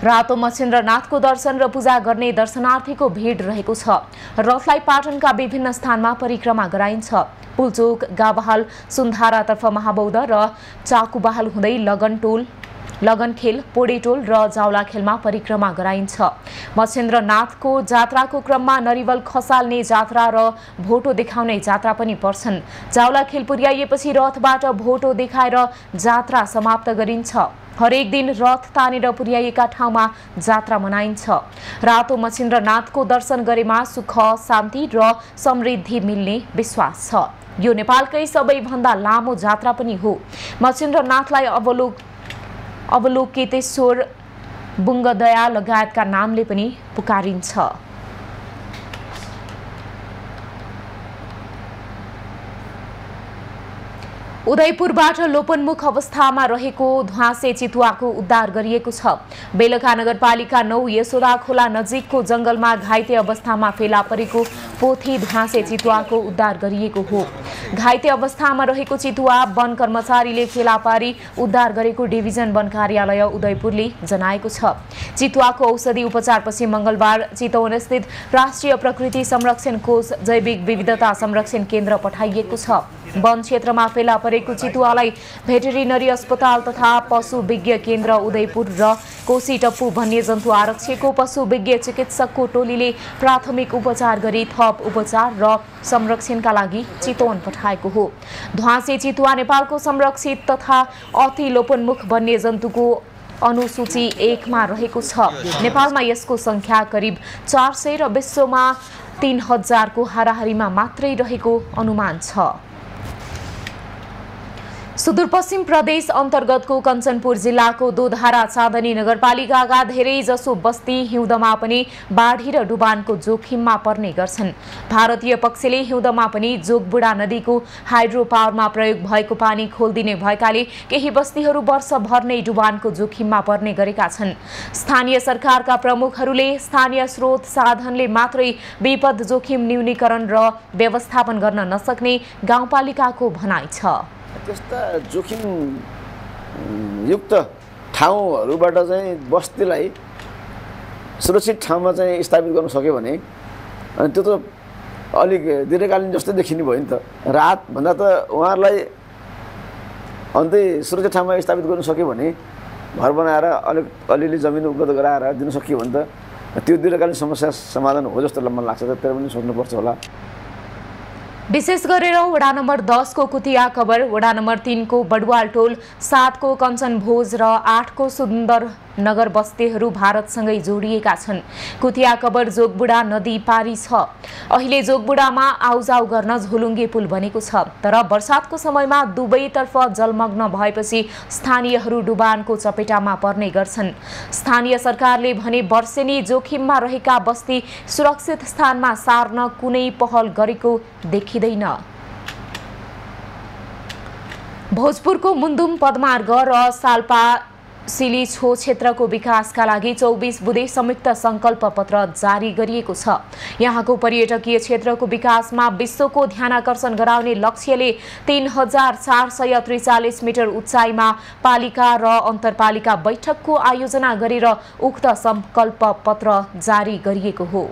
रातो मच्छिन्द्रनाथको दर्शन र पूजा गर्ने दर्शनार्थीको भिड रहेको छ। रथलाई पाटनका विभिन्न स्थानमा परिक्रमा गराइन्छ। पुल्चोक, गाबाहाल, सुन्धारातर्फ महाबौद्ध र चाकुबहाल हुँदै लगनखेल, पोडेटोल र जाउलाखेलमा परिक्रमा गराइन्छ। मच्छिन्द्रनाथको जात्राको क्रममा नरिवल खसाल्ने जात्रा र भोटो देखाउने जात्रा पनि पर्छन्। जाउलाखेल पुर्याइएपछि रथबाट भोटो देखाएर जात्रा समाप्त गरिन्छ। हरेक दिन रथ तानेर पुर्याइएका ठाउँमा जात्रा मनाइन्छ। रातो मच्छिन्द्रनाथको दर्शन गरेमा सुख, शान्ति र समृद्धि मिल्ने विश्वास छ। यो नेपालकै सबैभन्दा लामो जात्रा पनि हो। मच्छिन्द्रनाथलाई अवलोकितेश्वर, बुङ्गदया लगायतका नामले पनि पुकारिन्छ। उदयपुरबाट लोपन्मुख अवस्थामा रहेको ध्वाँसे चितुवाको उद्धार गरिएको छ। बेलखा नगरपालिका 9 यशोदा खोला नजिकको जंगलमा घाइते अवस्थामा फेला परेको पोथी ध्वाँसे चितुवाको उद्धार गरिएको हो। घाइते अवस्थामा रहेको चितुवा वन कर्मचारीले फेला पारी उद्धार गरेको डिभिजन वन कार्यालय उदयपुरले जनाएको छ। चितुवाको औषधि उपचारपछि मङ्गलबार चितवनस्थित राष्ट्रिय प्रकृति संरक्षण कोष जैविक विविधता संरक्षण केन्द्र पठाइएको छ। वन क्षेत्रमा फेला परेको चितुवालाई भेटेरिनरी अस्पताल तथा पशु विज्ञ केन्द्र उदयपुर र कोसीटप्पु वन्यजन्तु आरक्षीको पशु विज्ञ चिकित्सकको टोलीले प्राथमिक उपचार गरी थप उपचार र संरक्षणका लागि चितवन पठाएको हो। ध्वाँसे चितुवा नेपालको संरक्षित तथा अति लोपन्मुख वन्यजन्तुको अनुसूची 1 मा रहेको छ। नेपालमा यसको संख्या करिब 400 र विश्वमा 3000 को हाराहारीमा मात्रै रहेको अनुमान छ। सुदूरपश्चिम प्रदेश अन्तर्गतको कञ्चनपुर जिल्लाको दोधारा चाँदनी नगरपालिकाका धेरै जसो बस्ती हिउँदमा पनि बाढी र डुबानको जोखिममा पर्ने गर्छन्। भारतीय पक्षले हिउँदमा पनि जोगबुढा नदीको हाइड्रो पावरमा प्रयोग भएको पानी खोलिदिने भएकाले केही बस्तीहरू वर्षभर नै डुबानको जोखिममा पर्ने गरेका छन्। स्थानीय सरकारका प्रमुखहरूले स्थानीय स्रोत साधनले मात्रै विपद जोखिम न्यूनीकरण र व्यवस्थापन गर्न नसक्ने गाउँपालिकाको भनाइ छ। त्यस्ता जोखिम युक्त ठाउँहरूबाट चाहिँ बस्तीलाई सुरक्षित ठाउँमा चाहिँ स्थापित गर्न सक्यो भने अनि त्यो त अलिक दीर्घकालीन जस्तै देखिने भयो नि त। राहतभन्दा त उहाँहरूलाई अन्तै सुरक्षित ठाउँमा स्थापित गर्न सक्यो भने घर बनाएर अलिअलि जमिन उपलब्ध गराएर दिन सकियो भने त त्यो दीर्घकालीन समस्या समाधान हो जस्तो मलाई लाग्छ। त्यसलाई पनि सोच्नुपर्छ होला। विशेष गरेर वडा नम्बर 10 को कुतिया कबर, वडा नम्बर 3 को बडवाल टोल, 7 को कञ्चनभोज र 8 को सुन्दर नगर बस्तीहरू भारतसँगै जोडिएका छन्। कुतिया कबर जोगबुढा नदी पारी छ। अहिले जोगबुढामा आउजाउ गर्न झोलुङ्गे पुल बनेको छ, तर वर्षातको समयमा दुवैतर्फ जलमग्न भएपछि स्थानीयहरू डुबानको चपेटामा पर्ने गर्छन्। स्थानीय सरकारले भने वर्षेनी जोखिममा रहेका बस्ती सुरक्षित स्थानमा सार्न कुनै पहल गरेको देखिँदैन। भोजपुरको मुन्दुम पदमार्ग र साल्पा सिलिछो क्षेत्रको विकासका लागि 24 बुँदे संयुक्त संकल्प पत्र जारी गरिएको छ। यहाँको पर्यटकीय क्षेत्रको विकासमा विश्वको ध्यानाकर्षण गराउने लक्ष्यले 3443 मिटर उचाइमा पालिका र अन्तरपालिका बैठकको आयोजना गरेर उक्त संकल्प पत्र जारी गरिएको हो।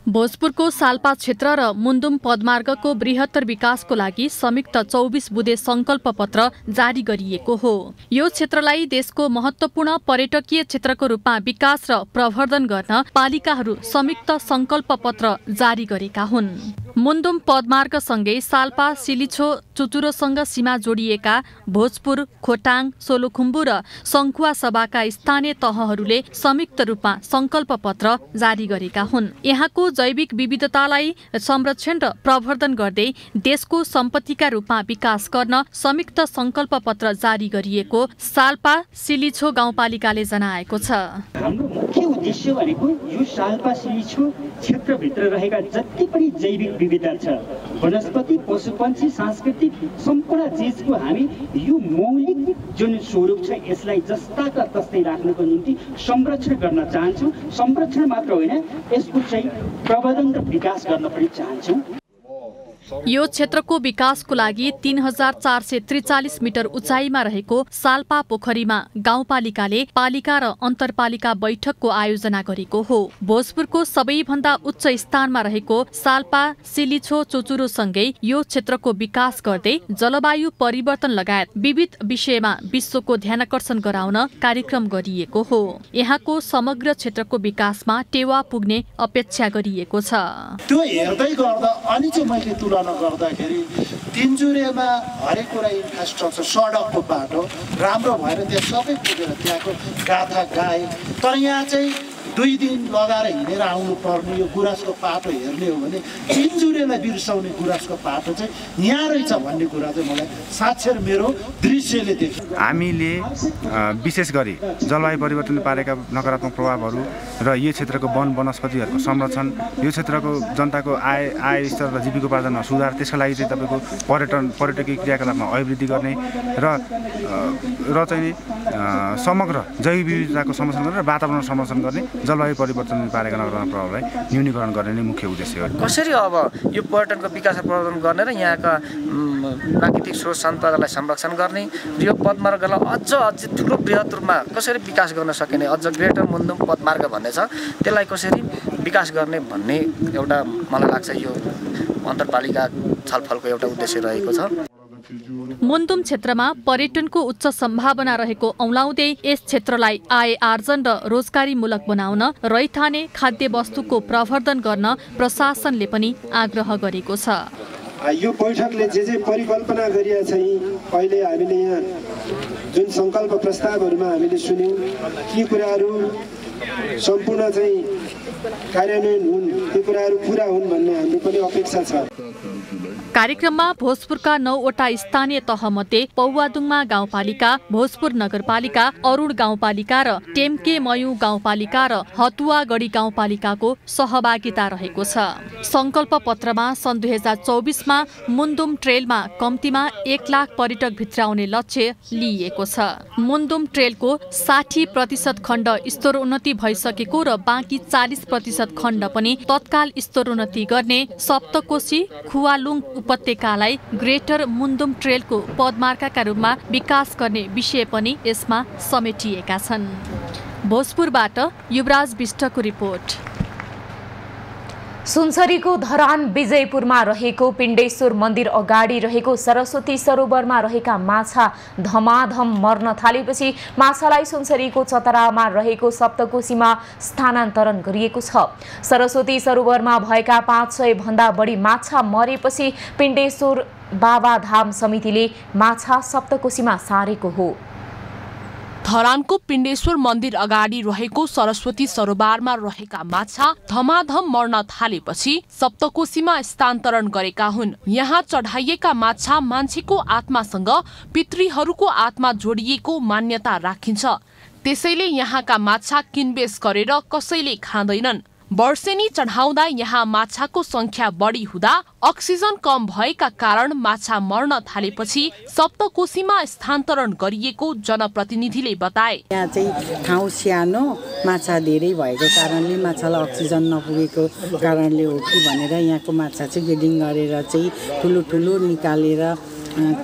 भोजपुरको साल्पा क्षेत्र र मुन्दुम पदमार्गको बृहत्तर विकासको लागि संयुक्त 24 बुँदे संकल्प पत्र जारी गरिएको हो। यो क्षेत्रलाई देशको महत्त्वपूर्ण पर्यटकीय क्षेत्रको रूपमा विकास र प्रवर्धन गर्न पालिकाहरू संयुक्त संकल्प पत्र जारी गरेका हुन्। मुन्दुम पदमार्गसँगै साल्पा सिलिछो चुचुरोसँग सीमा जोडिएका भोजपुर, खोटाङ, सोलुखुम्बु र सङ्खुवा सभाका स्थानीय तहहरूले संयुक्त रूपमा संकल्प पत्र जारी गरेका हुन्। यहाँको जैविक विविधतालाई संरक्षण र प्रवर्धन गर्दै देशको सम्पत्तिका रूपमा विकास गर्न संयुक्त संकल्प पत्र जारी गरिएको साल्पा सिलिछो गाउँपालिकाले जनाएको छ। हाम्रो मुख्य उद्देश्य भनेको यो साल्पा सिलिछो क्षेत्रभित्र रहेका जति पनि जैविक विविधता छ, वनस्पति, पशुपन्छी, सांस्कृतिक सम्पूर्ण चिजको हामी यो मौलिक जुन स्वरूप छ यसलाई जस्ताका तस्तै राख्नको निम्ति संरक्षण गर्न चाहन्छौँ। संरक्षण मात्र होइन, यसको चाहिँ प्रवर्धन र विकास गर्न पनि चाहन्छौँ। यो क्षेत्रको विकासको लागि 3443 मिटर उचाइमा रहेको साल्पा पोखरीमा गाउँपालिकाले पालिका र अन्तरपालिका बैठकको आयोजना गरेको हो। भोजपुरको सबैभन्दा उच्च स्थानमा रहेको साल्पा सिलिछो चुचुरोसँगै यो क्षेत्रको विकास गर्दै जलवायु परिवर्तन लगायत विविध विषयमा विश्वको ध्यानाकर्षण गराउन कार्यक्रम गरिएको हो। यहाँको समग्र क्षेत्रको विकासमा टेवा पुग्ने अपेक्षा गरिएको छ। त्यो हेर्दै गर्दा अनि चाहिँ मैले तुलना गर्दाखेरि तिनजुरेमा हरेक कुरा इन्फ्रास्ट्रक्चर, सडकको बाटो राम्रो भएर त्यहाँ सबै पुगेर त्यहाँको गाथा गाए, तर यहाँ चाहिँ 2 दिन लगाएर हिँडेर आउनु पर्ने यो गुराँसको पाटो हेर्ने हो भने तिनजुरेलाई बिर्साउने गुराँसको पाटो चाहिँ यहाँ रहेछ भन्ने कुरा चाहिँ मलाई साक्षर मेरो दृश्यले देख्यो। हामीले विशेष गरी जलवायु परिवर्तनले पारेका नकारात्मक प्रभावहरू र यो क्षेत्रको वन वनस्पतिहरूको संरक्षण, यो क्षेत्रको जनताको आय स्तर र जीविकोपार्जनमा सुधार, त्यसका लागि चाहिँ तपाईँको पर्यटकीय क्रियाकलापमा अभिवृद्धि गर्ने र चाहिँ समग्र जैविक विविधताको संरक्षण गर्ने र वातावरण संरक्षण गर्ने, जलवायु परिवर्तनले पारेका नकारात्मक प्रभावलाई न्यूनीकरण गर्ने नै मुख्य उद्देश्य हो। कसरी अब यो पर्यटनको विकास र प्रवर्धन गर्ने र यहाँका प्राकृतिक स्रोत सम्पदालाई संरक्षण गर्ने, यो पदमार्गलाई अझ ठुलो बृहत् रूपमा कसरी विकास गर्न सकिने, अझ ग्रेटर मुन्दुम पदमार्ग भन्ने छ त्यसलाई कसरी विकास गर्ने भन्ने एउटा मलाई लाग्छ यो अन्तरपालिका छलफलको एउटा उद्देश्य रहेको छ। मुन्दुम क्षेत्रमा पर्यटनको उच्च सम्भावना रहेको औलाउँदै यस क्षेत्रलाई आय आर्जन र रोजगारीमूलक बनाउन रैथाने खाद्य वस्तुको प्रवर्धन गर्न प्रशासनले पनि आग्रह गरेको छ। यो बैठकले जे परिकल्पना गरिया चाहिँ अहिले हामीले यहाँ जुन संकल्प प्रस्तावहरूमा हामीले सुन्यौँ ती कुराहरू सम्पूर्ण चाहिँ कार्यान्वयन हुन्, ती कुराहरू पुरा हुन् भन्ने हाम्रो पनि अपेक्षा छ। कार्यक्रममा भोजपुरका 9वटा स्थानीय तहमध्ये पौवादुङमा गाउँपालिका, भोजपुर नगरपालिका, अरुण गाउँपालिका र टेम्के मयु गाउँपालिका र हतुवागढी गाउँपालिकाको सहभागिता रहेको छ। संकल्प पत्रमा सन् 2024मा मुन्दुम ट्रेलमा कम्तीमा 1 लाख पर्यटक भित्राउने लक्ष्य लिइएको छ। मुन्दुम ट्रेलको 60% खण्ड स्तरोन्नति भइसकेको र बाँकी 40% खण्ड पनि तत्काल स्तरोन्नति गर्ने सप्तकोशी खुवालुङ उपत्यकालाई ग्रेटर मुन्दुम ट्रेलको पदमार्गका रूपमा विकास गर्ने विषय पनि यसमा समेटिएका छन्। भोजपुरबाट युवराज विष्टको रिपोर्ट। सुनसरीको धरान विजयपुरमा रहेको पिण्डेश्वर मन्दिर अगाडि रहेको सरस्वती सरोवरमा रहेका माछा धमाधम मर्न थालेपछि माछालाई सुनसरीको चतरामा रहेको सप्तकोशीमा स्थानान्तरण गरिएको छ। सरस्वती सरोवरमा भएका 500 भन्दा बढी माछा मरेपछि पिण्डेश्वर बाबाधाम समितिले माछा सप्तकोशीमा सारेको हो। धरानको पिण्डेश्वर मन्दिर अगाडि रहेको सरस्वती सरोवरमा रहेका माछा धमाधम मर्न थालेपछि सप्तकोशीमा स्थानान्तरण गरेका हुन्। यहाँ चढाइएका माछा मान्छेको आत्मासँग पितृहरूको आत्मा जोडिएको मान्यता राखिन्छ। त्यसैले यहाँका माछा किनबेच गरेर कसैले खाँदैनन्। वर्षेनी चढाउँदा यहाँ माछाको संख्या बढी हुँदा अक्सिजन कम भएका कारण माछा मर्न थालेपछि सप्तकोशीमा स्थानान्तरण गरिएको जनप्रतिनिधिले बताए। यहाँ चाहिँ ठाउँ सानो, माछा धेरै भएको कारणले माछालाई अक्सिजन नपुगेको कारणले हो कि भनेर यहाँको माछा चाहिँ ग्रेडिङ गरेर चाहिँ ठुलो ठुलो निकालेर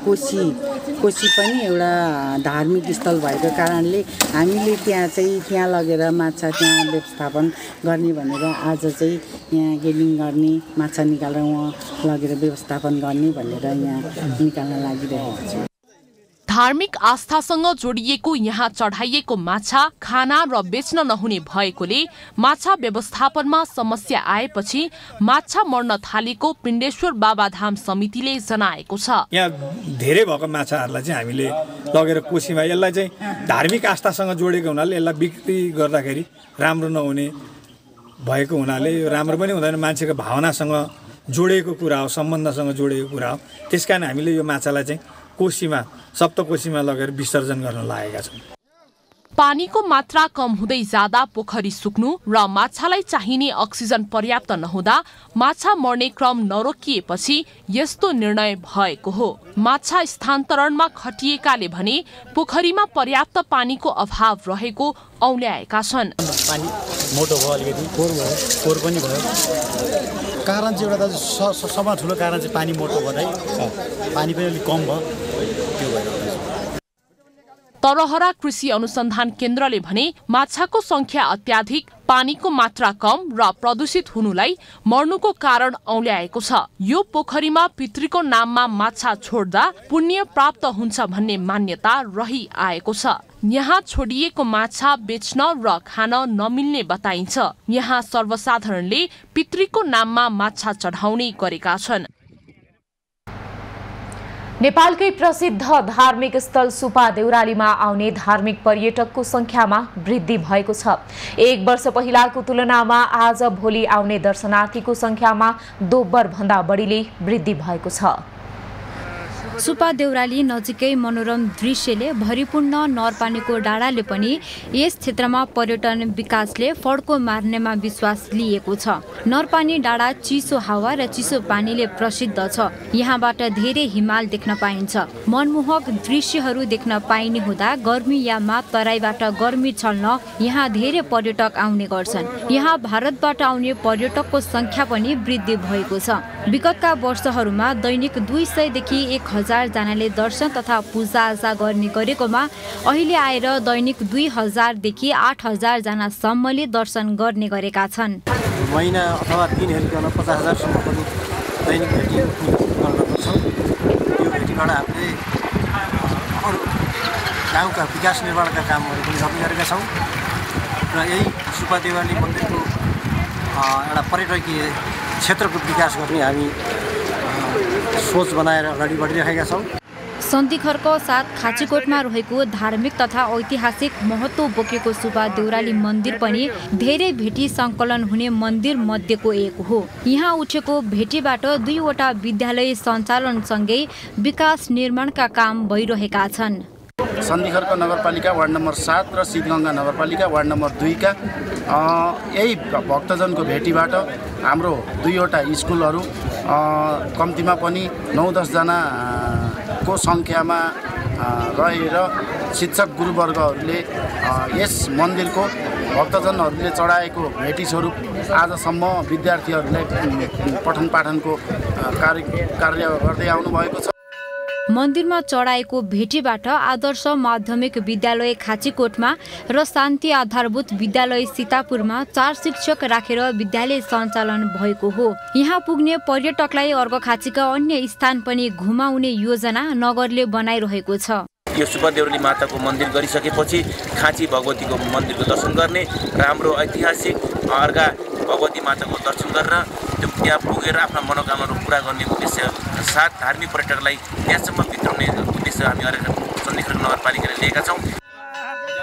कोशी कोशी पनि एउटा धार्मिक स्थल भएको कारणले हामीले त्यहाँ लगेर माछा त्यहाँ व्यवस्थापन गर्ने भनेर आज चाहिँ यहाँ गेलिङ गर्ने माछा निकालेर उहाँ लगेर व्यवस्थापन गर्ने भनेर यहाँ निकाल्न लागिरहेको छु। धार्मिक आस्थासँग जोडिएको यहाँ चढाइएको माछा खाना र बेच्न नहुने भएकोले माछा व्यवस्थापनमा समस्या आएपछि माछा मर्न थालेको पिण्डेश्वर बाबाधाम समितिले जनाएको छ। यहाँ धेरै भएको माछाहरूलाई चाहिँ हामीले लगेर कोशीमा यसलाई चाहिँ धार्मिक आस्थासँग जोडेको हुनाले यसलाई बिक्री गर्दाखेरि राम्रो नहुने भएको हुनाले राम्रो पनि हुँदैन, मान्छेको भावनासँग जोडिएको कुरा हो, सम्बन्धसँग जोडिएको कुरा हो। त्यसकारण हामीले यो माछालाई चाहिँ कोशीमा सप्तकोशीमा लगेर विसर्जन गर्न लागेका छौँ। पानीको मात्रा कम हुँदै जाँदा पोखरी सुक्नु र माछालाई चाहिने अक्सिजन पर्याप्त नहुँदा माछा मर्ने क्रम नरोकिएपछि यस्तो निर्णय भएको हो। माछा स्थानान्तरणमा खटिएकाले भने पोखरीमा पर्याप्त पानीको अभाव रहेको औल्याएका छन्। पानी मोटो भयो, अलिकति फोहोर पनि भयो। कारण चाहिँ एउटा सबभन्दा ठुलो कारण चाहिँ पानी मोटो भयो, पानी पनि अलिक कम भयो, त्यो भएर। तरहरा कृषि अनुसन्धान केन्द्रले भने माछाको संख्या अत्याधिक, पानीको मात्रा कम र प्रदूषित हुनुलाई मर्नुको कारण औल्याएको छ। यो पोखरीमा पितृको नाममा माछा छोड्दा पुण्य प्राप्त हुन्छ भन्ने मान्यता रही आएको छ। यहाँ छोडिएको माछा बेच्न र खान नमिल्ने बताइन्छ। यहाँ सर्वसाधारणले पितृको नाममा माछा चढाउने गरेका छन्। नेपालकै प्रसिद्ध धार्मिक स्थल सुपा देउरालीमा आउने धार्मिक पर्यटकको संख्यामा वृद्धि भएको छ। एक वर्ष पहिलाको तुलनामा आज भोलि आउने दर्शनार्थीको संख्यामा दोब्बर भन्दा बढीले वृद्धि भएको छ। सुपा देउराली नजिकै मनोरम दृश्यले भरिपूर्ण नरपानीको डाँडाले पनि यस क्षेत्रमा पर्यटन विकासले फड्को मार्नेमा विश्वास लिएको छ। नरपानी डाँडा चिसो हावा र चिसो पानीले प्रसिद्ध छ। यहाँबाट धेरै हिमाल देख्न पाइन्छ। मनमोहक दृश्यहरू देख्न पाइने हुँदा गर्मी याममा तराईबाट गर्मी छल्न यहाँ धेरै पर्यटक आउने गर्छन्। यहाँ भारतबाट आउने पर्यटकको संख्या पनि वृद्धि भएको छ। विगतका वर्षहरूमा दैनिक 200 देखि 1000 जनाले दर्शन तथा पूजाआजा गर्ने गरेकोमा अहिले आएर दैनिक 2000 देखि 8000 जनासम्मले दर्शन गर्ने गरेका छन्। महिना अथवा दिनहरूमा 50,000 सम्म पनि दैनिक भेटी गर्न सक्छौँ। यो भेटीबाट हामीले अरू गाउँका विकास निर्माणका कामहरू पनि गर्ने गरेका छौँ र यही सुपा देउराली मन्दिरको एउटा पर्यटकीय क्षेत्रको विकास गर्ने हामी सोच बनाएर अगाडि बढिरहेका छौँ। सन्धिखरको साथ खाचीकोटमा रहेको धार्मिक तथा ऐतिहासिक महत्त्व बोकेको सुपा देउराली मन्दिर पनि धेरै भेटी सङ्कलन हुने मन्दिर मध्येको एक हो। यहाँ उठेको भेटीबाट 2 वटा विद्यालय सञ्चालनसँगै विकास निर्माणका काम भइरहेका छन्। सन्धिखरको नगरपालिका वार्ड नम्बर 7 र सिद्धगङ्गा नगरपालिका वार्ड नम्बर 2 का यही भक्तजनको भेटीबाट हाम्रो 2 वटा स्कुलहरू कम्तीमा पनि 9-10 जनाको सङ्ख्यामा रहेर शिक्षक गुरुवर्गहरूले यस मन्दिरको भक्तजनहरूले चढाएको भेटी स्वरूप आजसम्म विद्यार्थीहरूलाई पठन पाठनको कार्य गर्दै आउनुभएको छ। मन्दिरमा चढाएको भेटीबाट आदर्श माध्यमिक विद्यालय खाचीकोटमा र शान्ति आधारभूत विद्यालय सीतापुरमा 4 शिक्षक राखेर विद्यालय सञ्चालन भएको हो। यहाँ पुग्ने पर्यटकलाई अर्घाखाँचीका अन्य स्थान पनि घुमाउने योजना नगरले बनाइरहेको छ। यो सुपा देउराली माताको मन्दिर गरिसकेपछि खाँची भगवतीको मन्दिरको दर्शन गर्ने र हाम्रो ऐतिहासिक अर्घा भगवती माताको दर्शन गरेर त्यहाँ पुगेर आफ्ना मनोकामनाहरू पुरा गर्ने उद्देश्य साथ धार्मिक पर्यटकलाई त्यहाँसम्म भित्राउने उद्देश्य हामी सन्धिखर नगरपालिकाले लिएका छौँ।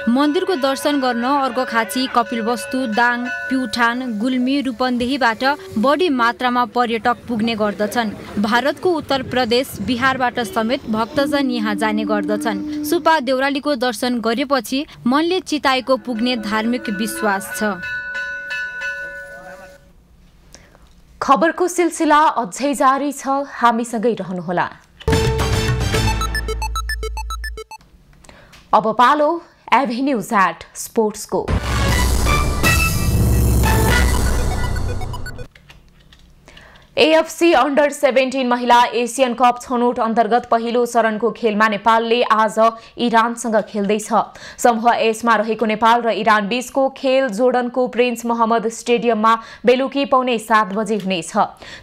मन्दिरको दर्शन गर्न अर्घाखाँची, कपिलवस्तु, दाङ, प्युठान, गुल्मी, रूपन्देहीबाट बढी मात्रामा पर्यटक पुग्ने गर्दछन्। भारतको उत्तर प्रदेश, बिहारबाट समेत भक्तजन यहाँ जाने गर्दछन्। सुपा देउरालीको दर्शन गरेपछि मनले चिताएको पुग्ने धार्मिक विश्वास छ। खबरको सिलसिला अझै जारी छ, हामीसँगै रहनुहोला। अब पालो एभेन्यूज एट स्पोर्ट्सको। एएफसी अन्डर 17 महिला एसियन कप छनौट अन्तर्गत पहिलो चरणको खेलमा नेपालले आज इरानसँग खेल्दैछ। समूह एसमा रहेको नेपाल र इरान बीचको खेल जोर्डनको प्रिन्स मोहम्मद स्टेडियममा बेलुकी 6:45 बजे हुनेछ।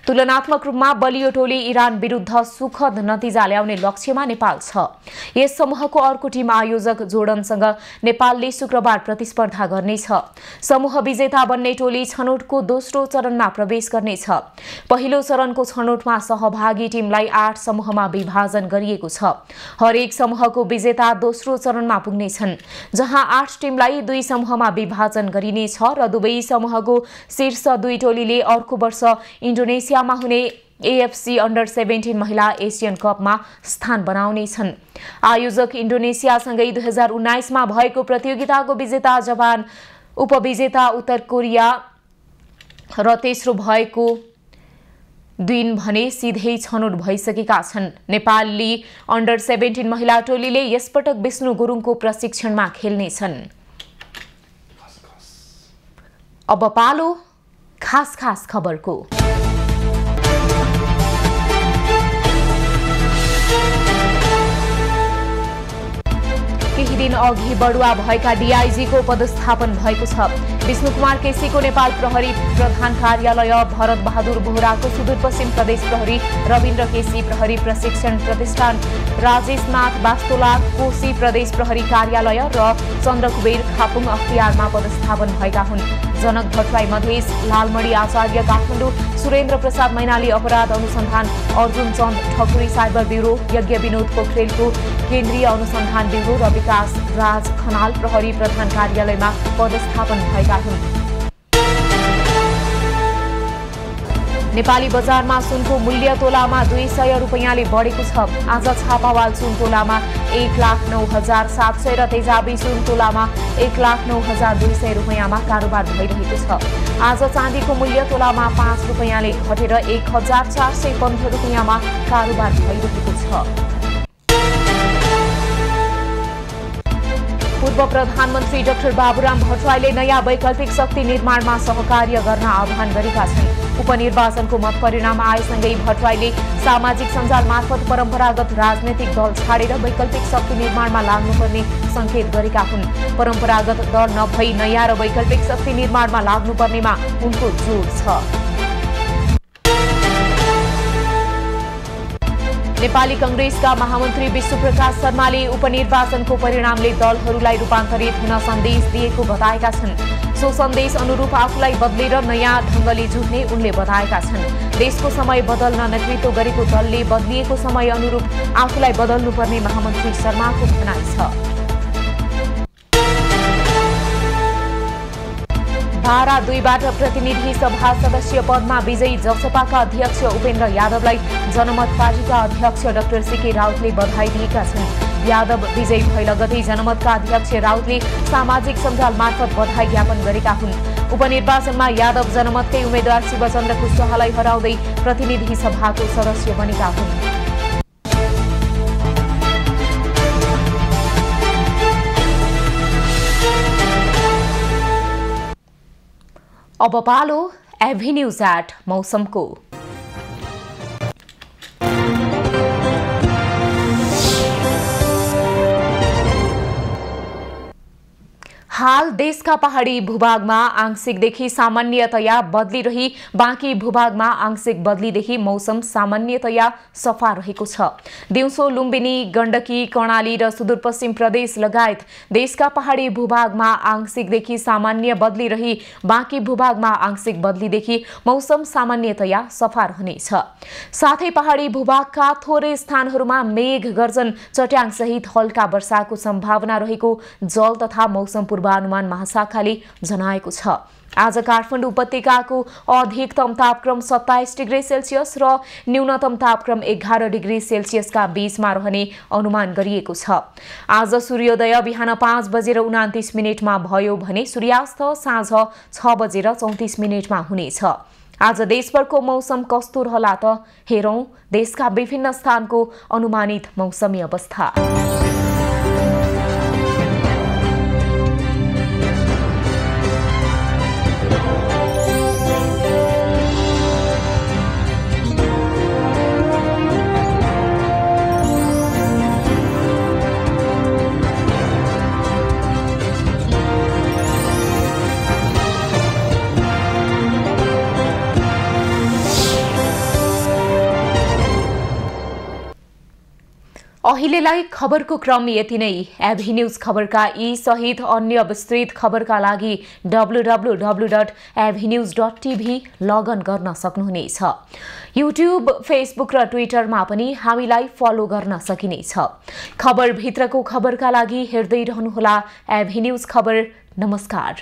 तुलनात्मक रूपमा बलियो टोली इरान विरुद्ध सुखद नतिजा ल्याउने लक्ष्यमा नेपाल छ। यस समूहको अर्को टिम आयोजक जोर्डनसँग नेपालले शुक्रबार प्रतिस्पर्धा गर्नेछ। समूह विजेता बन्ने टोली छनौटको दोस्रो चरणमा प्रवेश गर्नेछ। पहिलो चरणको छनौटमा सहभागी टिमलाई 8 समूहमा विभाजन गरिएको छ। हरेक समूहको विजेता दोस्रो चरणमा पुग्नेछन्, जहाँ 8 टिमलाई 2 समूहमा विभाजन गरिनेछ र दुवै समूहको शीर्ष 2 टोलीले अर्को वर्ष इन्डोनेसियामा हुने एएफसी अन्डर 17 महिला एसियन कपमा स्थान बनाउनेछन्। आयोजक इन्डोनेसियासँगै 2019 मा भएको प्रतियोगिताको विजेता जापान, उपविजेता उत्तर कोरिया र तेस्रो भएको दिन भने सिधै छनौट भइसकेका छन्। नेपाली अन्डर 17 महिला टोलीले यसपटक विष्णु गुरुङको प्रशिक्षणमा खेल्नेछन्। अब पालो खास खबरको। केही दिन अघि बढुवा भएका डीआईजीको पदस्थापन भएको छ। विष्णु कुमार केसीको नेपाल प्रहरी प्रधान कार्यालय, भरत बहादुर बोहराको सुदूरपश्चिम प्रदेश प्रहरी, रविन्द्र केसी प्रहरी प्रशिक्षण प्रतिष्ठान, राजेशनाथ वास्तोला कोशी प्रदेश प्रहरी कार्यालय र चन्द्रकुबेर खापुङ अख्तियारमा पदस्थापन भएका हुन्। जनक भट्टराई मधेस, लालमणि आचार्य काठमाडौँ, सुरेन्द्र प्रसाद मैनाली अपराध अनुसन्धान, अर्जुन चन्द ठकुरी साइबर ब्युरो, यज्ञ विनोद पोखरेलको केन्द्रीय अनुसन्धान ब्युरो र विकास राज खनाल प्रहरी प्रधान कार्यालयमा पदस्थापन भएका हुन्। नेपाली बजारमा सुनको मूल्य तोलामा 200 रुपैयाँले बढेको छ। आज छापावाल सुन तोलामा 1,09,700 र तेजाबी सुन तोलामा 1,09,200 रुपैयाँमा कारोबार भइरहेको छ। आज चाँदीको मूल्य तोलामा 5 रुपैयाँले घटेर 1,415 रुपैयाँमा कारोबार भइरहेको छ। पूर्व प्रधानमन्त्री डाक्टर बाबुराम भट्टराईले नयाँ वैकल्पिक शक्ति निर्माणमा सहकार्य गर्न आह्वान गरेका छन्। उपनिर्वाचनको मत परिणाम आएसँगै भट्टराईले सामाजिक सञ्जाल मार्फत परम्परागत राजनैतिक दल छाडेर वैकल्पिक शक्ति निर्माणमा लाग्नुपर्ने संकेत गरेका हुन्। परम्परागत दल नभई नयाँ र वैकल्पिक शक्ति निर्माणमा लाग्नुपर्नेमा उनको जोड छ। नेपाली कांग्रेसका महामन्त्री विश्वप्रकाश शर्माले उपनिर्वाचनको परिणामले दलहरूलाई रूपान्तरित हुन सन्देश दिएको बताएका छन्। सो सन्देश अनुरूप आफूलाई बदलेर नयाँ ढङ्गले जुट्ने उनले बताएका छन्। देशको समय बदल्न नेतृत्व गरेको दलले बदलिएको समय अनुरूप आफूलाई बदल्नुपर्ने महामन्त्री शर्माको भनाइ छ। धारा 2 बाट प्रतिनिधि सभा सदस्य पदमा विजयी जसपाका अध्यक्ष उपेन्द्र यादवलाई जनमत पार्टीका अध्यक्ष डाक्टर सीके राउतले बधाई दिएका छन्। यादव विजयी भए लगतै जनमतका अध्यक्ष राउतले सामाजिक सञ्जाल मार्फत बधाई ज्ञापन गरेका हुन्। उपनिर्वाचनमा यादव जनमतकै उम्मेद्वार शिवचन्द्र कुशवाहालाई हराउँदै प्रतिनिधि सभाको सदस्य बनेका हुन्। अब पालो एभेन्यूज एट मौसमको। हाल देशका पहाडी भूभागमा आंशिकदेखि सामान्यतया बदली रही बाँकी भूभागमा आंशिक बदलीदेखि मौसम सामान्यतया सफा रहेको छ। दिउँसो लुम्बिनी, गण्डकी, कर्णाली र सुदूरपश्चिम प्रदेश लगायत देशका पहाडी भूभागमा आंशिकदेखि सामान्य बदली रही बाँकी भूभागमा आंशिक बदलीदेखि मौसम सामान्यतया सफा रहनेछ। साथै पहाडी भूभागका थोरै स्थानहरूमा मेघ गर्जन, चट्याङ सहित हल्का वर्षाको सम्भावना रहेको जल तथा मौसम पूर्वानुमान महाशाखाले जनाएको छ। आज काठमाडौँ उपत्यकाको अधिकतम तापक्रम 27 डिग्री सेल्सियस र न्यूनतम तापक्रम 11 डिग्री सेल्सियसका बीचमा रहने अनुमान गरिएको छ। आज सूर्योदय बिहान 5:29 भयो भने सूर्यास्त साँझ 6:34 हुनेछ। आज देशभरको मौसम कस्तो रहला त हेरौं देशका विभिन्न स्थानको अनुमानित मौसमी अवस्था। अहिलेलाई खबरको क्रम यति नै। एभी न्यूज खबरका यी सहित अन्य विस्तृत खबरका लागि www.avnews.tv लगइन गर्न सक्नुहुनेछ। युट्युब, फेसबुक र ट्विटरमा पनि हामीलाई फलो गर्न सकिनेछ। खबर भित्रको खबरका लागि हेर्दै रहनुहोला एभी न्यूज खबर। नमस्कार।